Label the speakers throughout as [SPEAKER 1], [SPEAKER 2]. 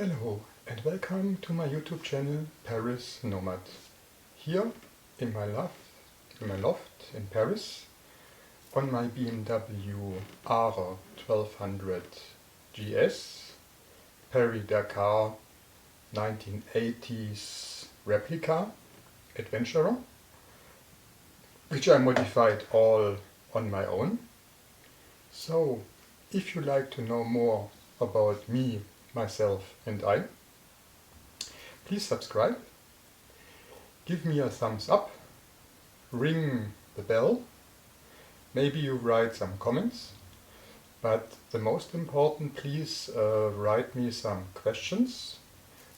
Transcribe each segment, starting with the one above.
[SPEAKER 1] Hello and welcome to my YouTube channel Paris Nomad. Here in my loft in Paris on my BMW R1200GS Paris-Dakar 1980s replica adventurer, which I modified all on my own. So if you like to know more about me, myself and I, please subscribe, give me a thumbs up, ring the bell, maybe you write some comments, but the most important, please write me some questions.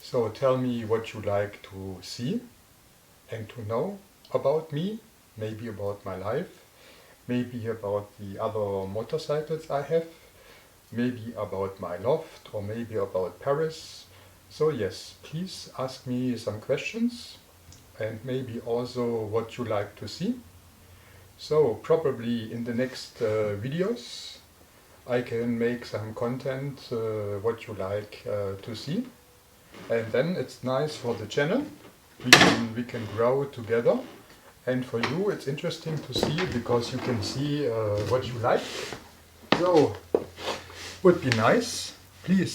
[SPEAKER 1] So tell me what you like to see and to know about me, maybe about my life, maybe about the other motorcycles I have, maybe about my loft or maybe about Paris. So yes, please ask me some questions and maybe also what you like to see. So probably in the next videos I can make some content what you like to see, and then it's nice for the channel. We can grow together, and for you it's interesting to see because you can see what you like. So would be nice, please